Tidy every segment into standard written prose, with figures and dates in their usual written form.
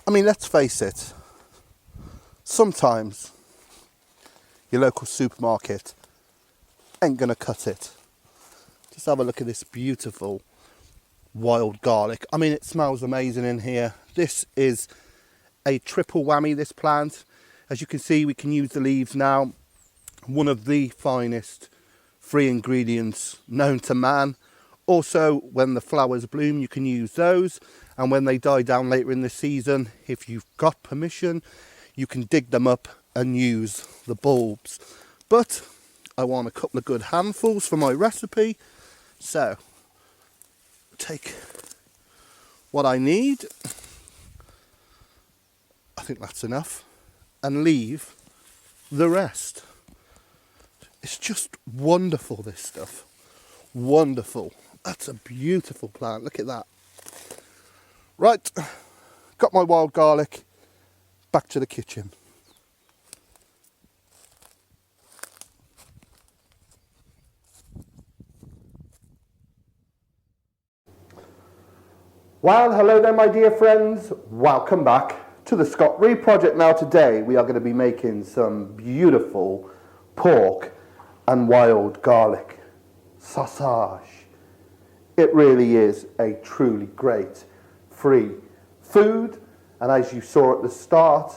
I mean, let's face it, sometimes your local supermarket ain't gonna cut it. Just have a look at this beautiful wild garlic. I mean, it smells amazing in here. This is a triple whammy, this plant. As you can see, we can use the leaves now. One of the finest free ingredients known to man. Also, when the flowers bloom, you can use those. And when they die down later in the season, if you've got permission, you can dig them up and use the bulbs. But I want a couple of good handfuls for my recipe. So, take what I need. I think that's enough. And leave the rest. It's just wonderful, this stuff. Wonderful. That's a beautiful plant. Look at that. Right, got my wild garlic, back to the kitchen. Well, hello there my dear friends, welcome back to the Scott Ree Project. Now today we are going to be making some beautiful pork and wild garlic sausage. It really is a truly great free food, and as you saw at the start,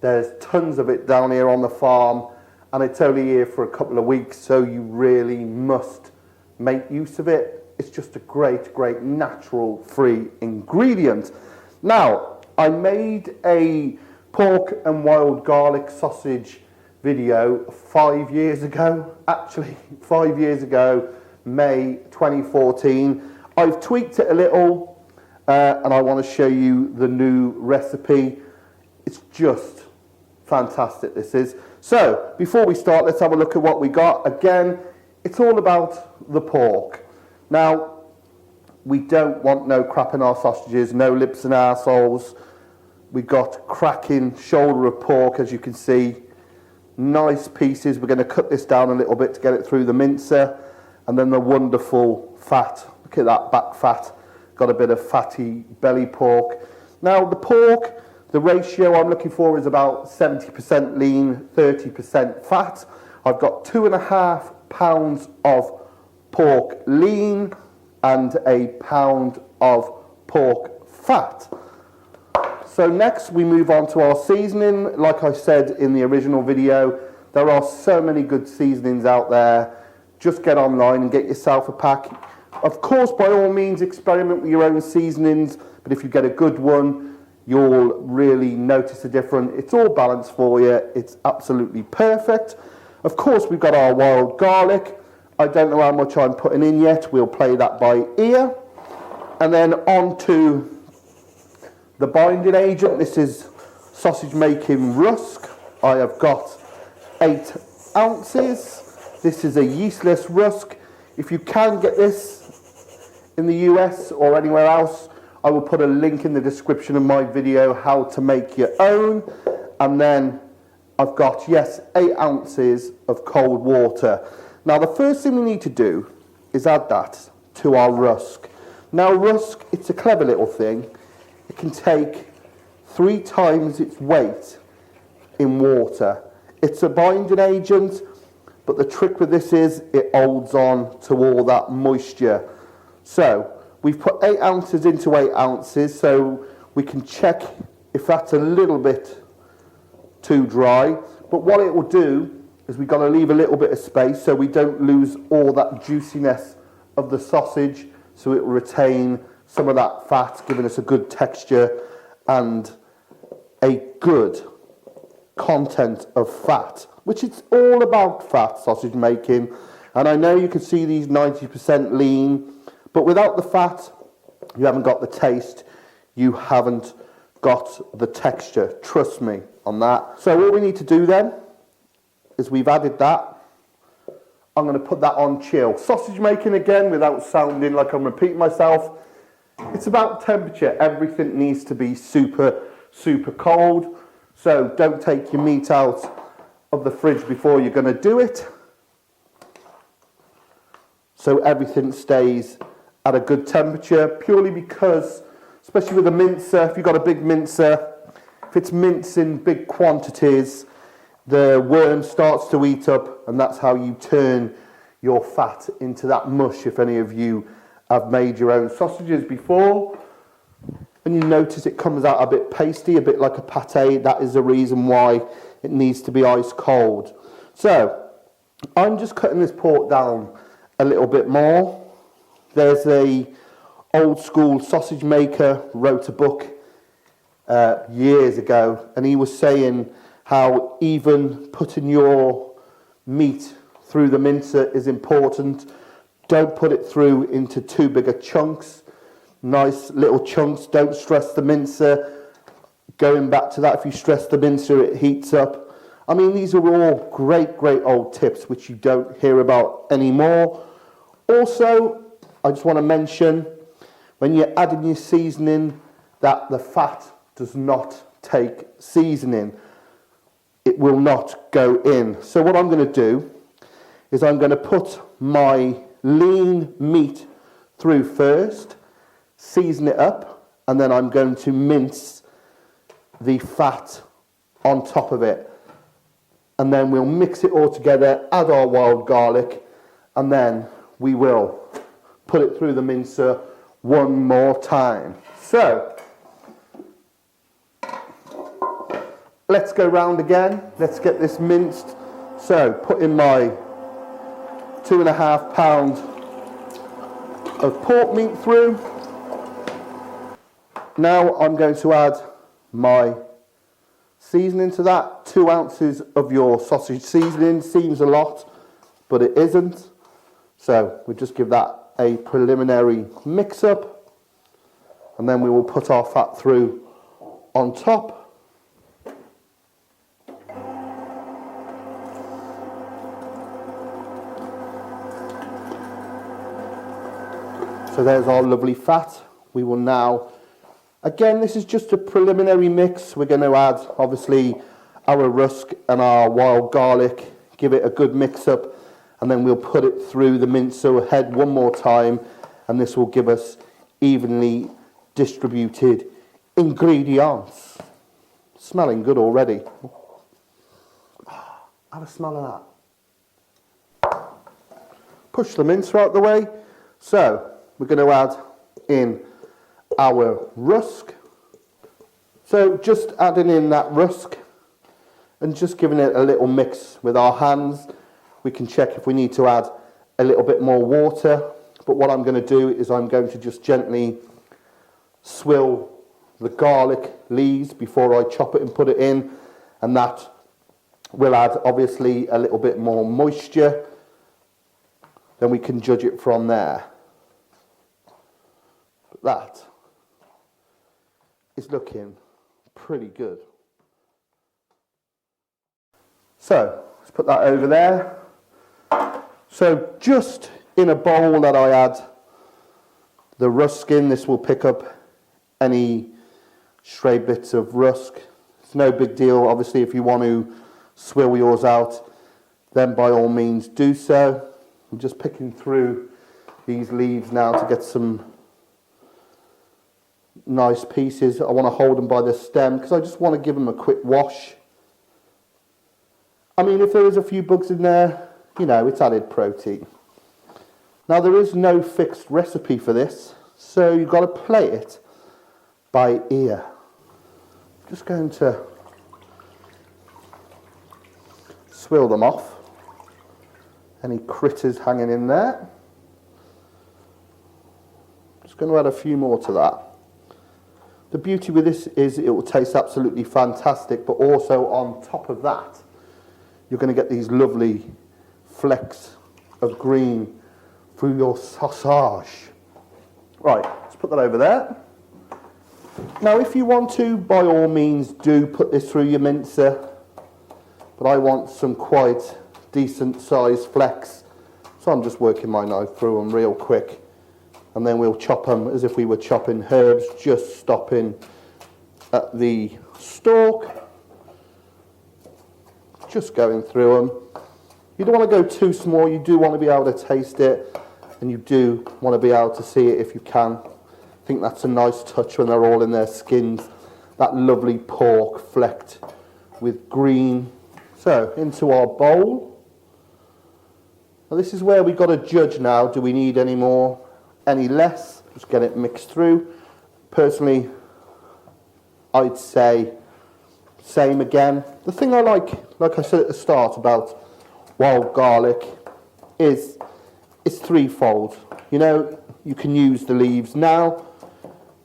there's tons of it down here on the farm, and it's only here for a couple of weeks, so you really must make use of it. It's just a great natural free ingredient. Now, I made a pork and wild garlic sausage video 5 years ago, actually 5 years ago, May 2014. I've tweaked it a little. And I want to show you the new recipe. It's just fantastic, this is. So, before we start, let's have a look at what we got. Again, it's all about the pork. Now, we don't want no crap in our sausages, no lips and arseholes. We got cracking shoulder of pork, as you can see. Nice pieces. We're going to cut this down a little bit to get it through the mincer. And then the wonderful fat. Look at that back fat. Got a bit of fatty belly pork. Now the pork, the ratio I'm looking for is about 70% lean, 30% fat. I've got 2.5 pounds of pork lean and a pound of pork fat. So next we move on to our seasoning. Like I said in the original video, there are so many good seasonings out there. Just get online and get yourself a pack. Of course, by all means, experiment with your own seasonings, but if you get a good one, you'll really notice a difference. It's all balanced for you. It's absolutely perfect. Of course, we've got our wild garlic. I don't know how much I'm putting in yet. We'll play that by ear. And then on to the binding agent. This is sausage making rusk. I have got 8 ounces. This is a yeastless rusk. If you can get this in the US or anywhere else, I will put a link in the description of my video how to make your own. And then I've got, yes, 8 ounces of cold water. Now the first thing we need to do is add that to our rusk. Now rusk, it's a clever little thing. It can take 3 times its weight in water. It's a binding agent, but the trick with this is it holds on to all that moisture. So we've put 8 ounces into 8 ounces, so we can check if that's a little bit too dry. But what it will do is we've got to leave a little bit of space so we don't lose all that juiciness of the sausage, so it will retain some of that fat, giving us a good texture and a good content of fat, which it's all about fat, sausage making. And I know you can see these 90% lean, but without the fat, you haven't got the taste, you haven't got the texture. Trust me on that. So all we need to do then is we've added that. I'm going to put that on chill. Sausage making again, without sounding like I'm repeating myself, it's about temperature. Everything needs to be super, super cold. So don't take your meat out of the fridge before you're going to do it. So everything stays at a good temperature, purely because, especially with a mincer, if you've got a big mincer, if it's mincing big quantities, the worm starts to eat up, and that's how you turn your fat into that mush. If any of you have made your own sausages before, and you notice it comes out a bit pasty, a bit like a pate, that is the reason why it needs to be ice cold. So I'm just cutting this pork down a little bit more. There's a old school sausage maker wrote a book years ago, and he was saying how even putting your meat through the mincer is important. Don't put it through into too big a chunks, nice little chunks. Don't stress the mincer. Going back to that, if you stress the mincer, it heats up. I mean, these are all great old tips which you don't hear about anymore. Also, I just want to mention, when you're adding your seasoning, that the fat does not take seasoning. It will not go in. So what I'm going to do is I'm going to put my lean meat through first, season it up, and then I'm going to mince the fat on top of it. And then we'll mix it all together, add our wild garlic, and then we will put it through the mincer one more time. So let's go round again. Let's get this minced. So put in my 2.5 pounds of pork meat through. Now I'm going to add my seasoning to that. 2 ounces of your sausage seasoning. Seems a lot, but it isn't. So we'll just give that a preliminary mix up, and then we will put our fat through on top. So there's our lovely fat. We will now, again, this is just a preliminary mix. We're going to add, obviously, our rusk and our wild garlic, give it a good mix up, and then we'll put it through the mincer head one more time, and this will give us evenly distributed ingredients. Smelling good already. Have a smell of that. Push the mincer out the way. So we're going to add in our rusk. So just adding in that rusk and just giving it a little mix with our hands. We can check if we need to add a little bit more water. But what I'm going to do is I'm going to just gently swill the garlic leaves before I chop it and put it in. And that will add, obviously, a little bit more moisture. Then we can judge it from there. But that is looking pretty good. So let's put that over there. So just in a bowl that I add the rusk in, this will pick up any stray bits of rusk. It's no big deal. Obviously, if you want to swill yours out, then by all means do so. I'm just picking through these leaves now to get some nice pieces. I want to hold them by the stem because I just want to give them a quick wash. I mean, if there is a few bugs in there, you know, it's added protein. Now, there is no fixed recipe for this, so you've got to play it by ear. Just going to swill them off. Any critters hanging in there. Just going to add a few more to that. The beauty with this is it will taste absolutely fantastic, but also on top of that, you're going to get these lovely flecks of green through your sausage. Right, let's put that over there. Now, if you want to, by all means, do put this through your mincer, but I want some quite decent sized flecks So I'm just working my knife through them real quick, and then we'll chop them as if we were chopping herbs, just stopping at the stalk, just going through them. You don't want to go too small, you do want to be able to taste it, and you do want to be able to see it if you can. I think that's a nice touch when they're all in their skins. That lovely pork flecked with green. So, into our bowl. Now this is where we've got to judge now. Do we need any more, any less? Just get it mixed through. Personally, I'd say same again. The thing I like I said at the start about wild garlic, is it's threefold. You know, you can use the leaves now,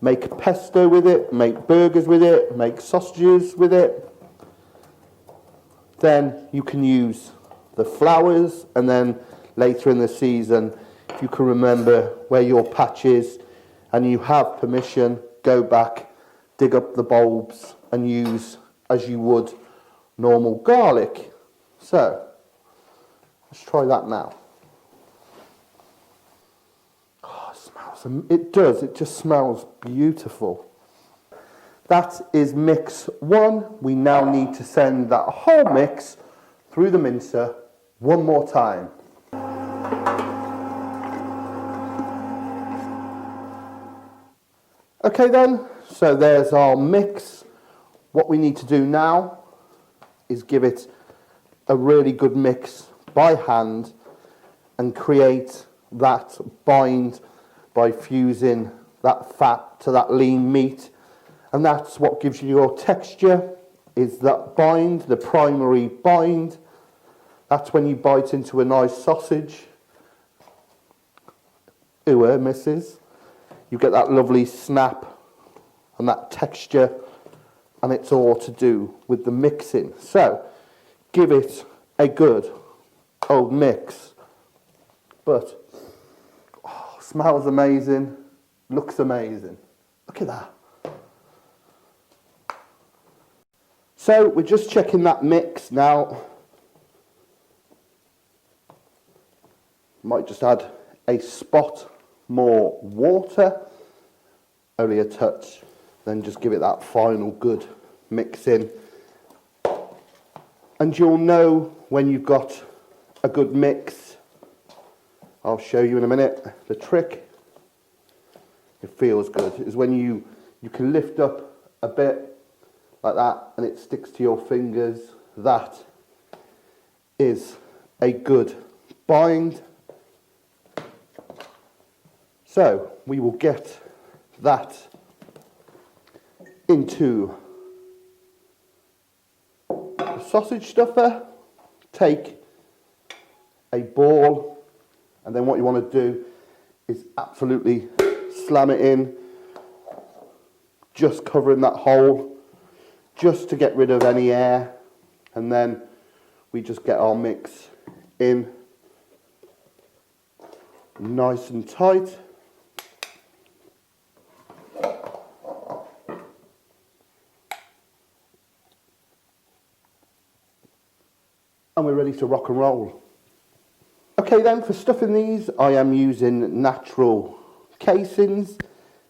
make a pesto with it, make burgers with it, make sausages with it. Then you can use the flowers, and then later in the season, if you can remember where your patch is and you have permission, go back, dig up the bulbs and use as you would normal garlic. So, let's try that now. Oh, it does, it just smells beautiful. That is mix one. We now need to send that whole mix through the mincer one more time. Okay then, so there's our mix. What we need to do now is give it a really good mix by hand and create that bind by fusing that fat to that lean meat, and that's what gives you your texture, is that bind, the primary bind. That's when you bite into a nice sausage. Ooh, missus. You get that lovely snap and that texture, and it's all to do with the mixing. So give it a good old mix. But smells amazing, looks amazing. Look at that. So we're just checking that mix now. Might just add a spot more water, only a touch, then just give it that final good mix in. And you'll know when you've got a good mix. I'll show you in a minute. The trick, it feels good, is when you can lift up a bit like that and it sticks to your fingers. That is a good bind. So we will get that into the sausage stuffer. Take a ball, and then what you want to do is absolutely slam it in, just covering that hole, just to get rid of any air, and then we just get our mix in nice and tight. And we're ready to rock and roll. Okay then, for stuffing these, I am using natural casings.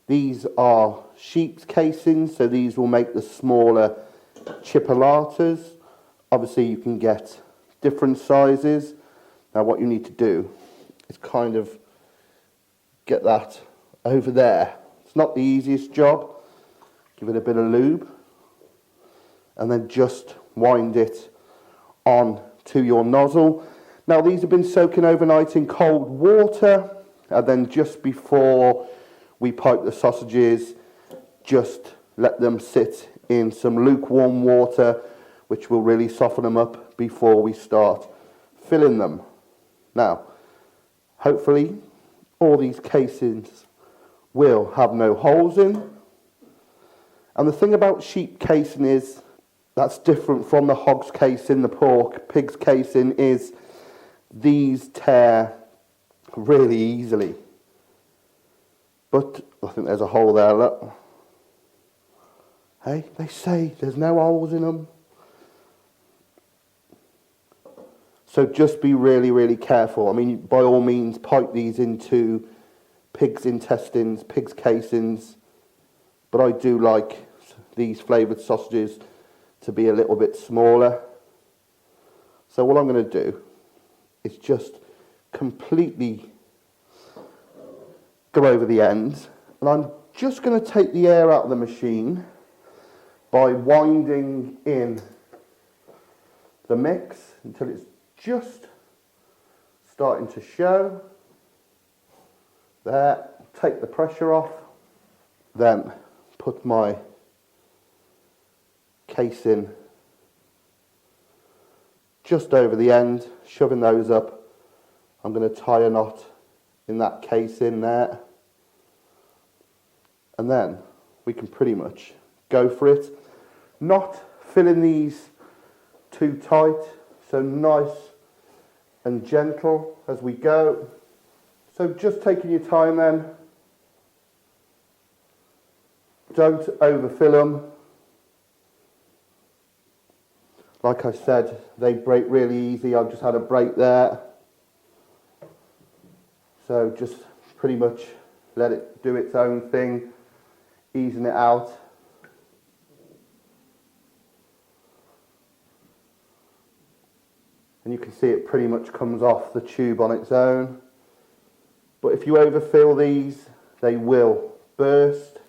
These are sheep's casings, so these will make the smaller chipolatas. Obviously you can get different sizes. Now what you need to do is kind of get that over there. It's not the easiest job. Give it a bit of lube and then just wind it on to your nozzle. Now these have been soaking overnight in cold water, and then just before we pipe the sausages, just let them sit in some lukewarm water, which will really soften them up before we start filling them. Now, hopefully all these casings will have no holes in. And the thing about sheep casing is, that's different from the hog's casing, the pork. Pig's casing is, these tear really easily. But I think there's a hole there, look. Hey, they say there's no holes in them. So just be really, really careful. I mean, by all means, pipe these into pig's intestines, pig's casings, but I do like these flavoured sausages to be a little bit smaller. So what I'm going to do is just completely go over the ends, and I'm just going to take the air out of the machine by winding in the mix until it's just starting to show. There, take the pressure off, then put my casing just over the end, shoving those up. I'm going to tie a knot in that casing there, and then we can pretty much go for it. Not filling these too tight, so nice and gentle as we go. So just taking your time then. Don't overfill them. Like I said, they break really easy. I've just had a break there. So just pretty much let it do its own thing, easing it out. And you can see it pretty much comes off the tube on its own. But if you overfill these, they will burst.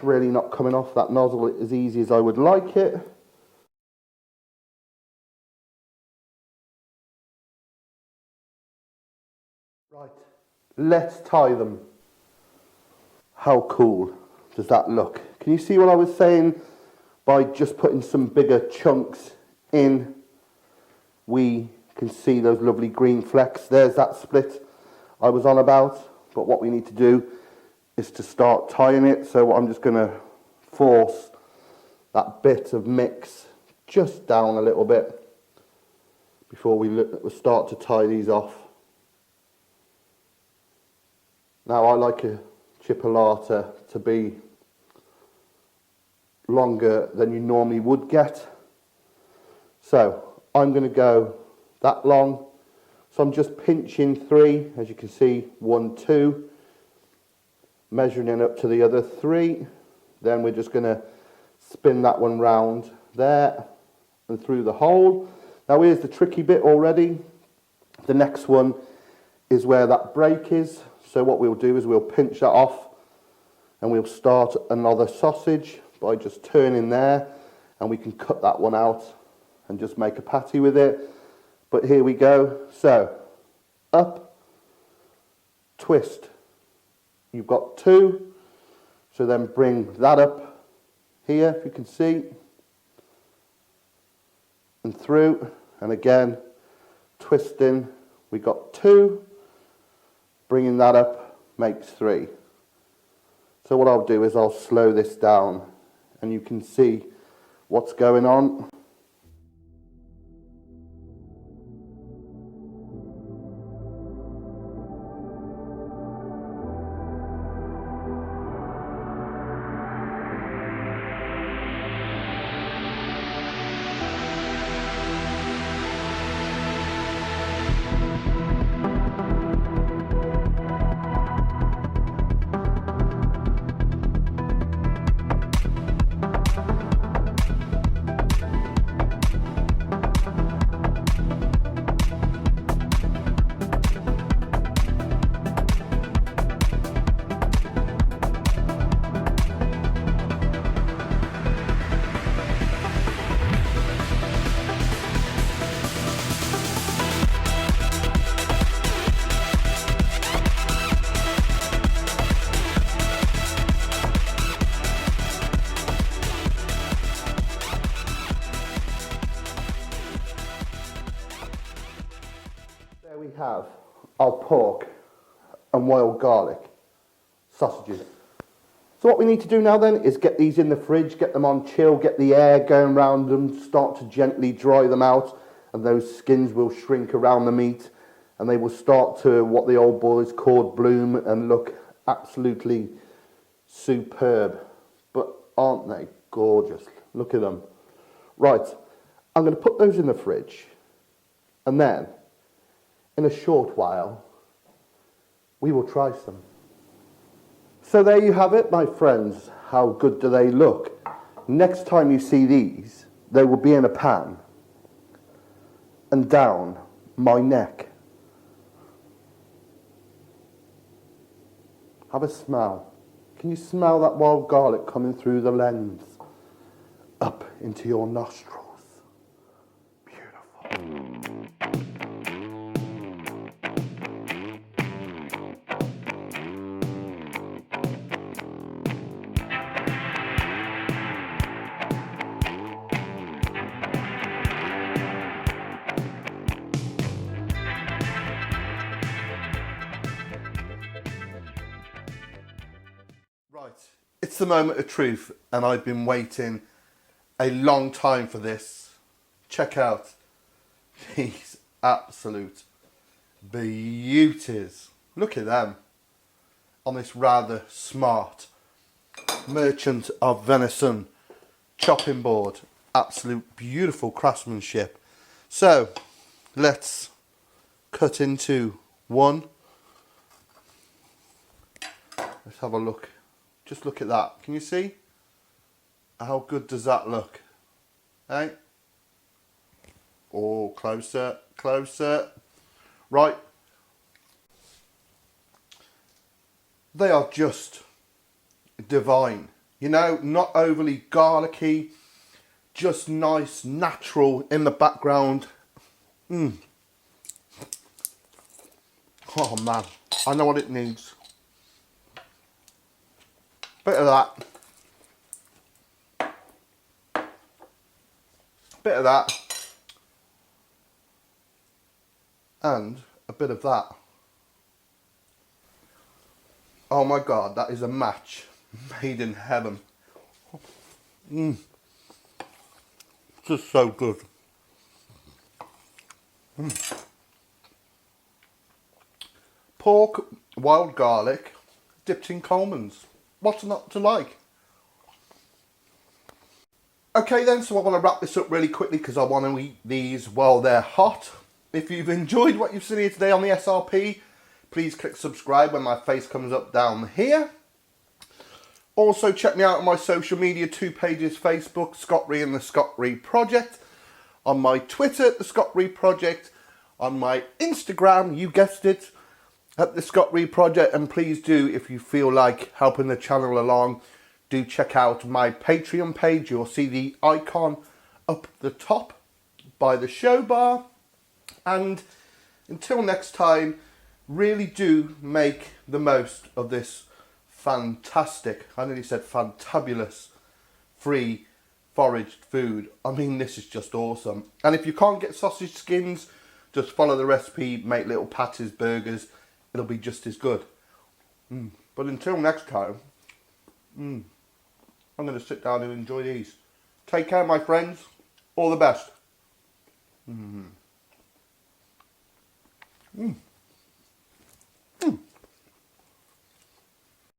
Really not coming off that nozzle as easy as I would like it. Right, let's tie them. How cool does that look? Can you see what I was saying? By just putting some bigger chunks in, we can see those lovely green flecks. There's that split I was on about. But what we need to do is to start tying it. So I'm just going to force that bit of mix just down a little bit before we start to tie these off. Now I like a chipolata to be longer than you normally would get. So I'm going to go that long. So I'm just pinching 3, as you can see, 1, 2, measuring it up to the other 3. Then we're just going to spin that one round there and through the hole. Now here's the tricky bit already. The next one is where that break is. So what we'll do is we'll pinch that off and we'll start another sausage by just turning there, and we can cut that one out and just make a patty with it. But here we go. So up, twist. You've got 2. So then bring that up here, if you can see, and through, and again twisting. We got 2. Bringing that up makes 3. So what I'll do is I'll slow this down and you can see what's going on. We have our pork and wild garlic sausages. So what we need to do now then is get these in the fridge, get them on chill, get the air going around them, start to gently dry them out, and those skins will shrink around the meat and they will start to, what the old boys called, bloom and look absolutely superb. But aren't they gorgeous? Look at them. Right, I'm going to put those in the fridge. And then, in a short while, we will try some. So there you have it, my friends. How good do they look? Next time you see these, they will be in a pan and down my neck. Have a smell. Can you smell that wild garlic coming through the lens up into your nostrils? Beautiful. Right, it's the moment of truth, and I've been waiting a long time for this. Check out these absolute beauties. Look at them on this rather smart Merchant of Venison chopping board. Absolute beautiful craftsmanship. So let's cut into one. Let's have a look. Just look at that. Can you see? How good does that look? Eh? Oh, closer, closer. Right. They are just divine. You know, not overly garlicky, just nice, natural in the background. Oh man, I know what it needs. Bit of that. Bit of that. And a bit of that. Oh my God, that is a match made in heaven. Just so good. Pork, wild garlic, dipped in Coleman's. What's not to like? Okay then, so I want to wrap this up really quickly because I want to eat these while they're hot. If you've enjoyed what you've seen here today on the SRP, please click subscribe when my face comes up down here. Also check me out on my social media, 2 pages, Facebook, Scott Ree and the Scott Ree Project. On my Twitter, the Scott Ree Project. On my Instagram, you guessed it, at the Scott Ree Project. And please do, if you feel like helping the channel along, do check out my Patreon page. You'll see the icon up the top by the show bar. And until next time, really do make the most of this fantastic, I nearly said fantabulous, free foraged food. I mean, this is just awesome. And if you can't get sausage skins, just follow the recipe, make little patties, burgers. It'll be just as good. But until next time, I'm going to sit down and enjoy these. Take care, my friends. All the best.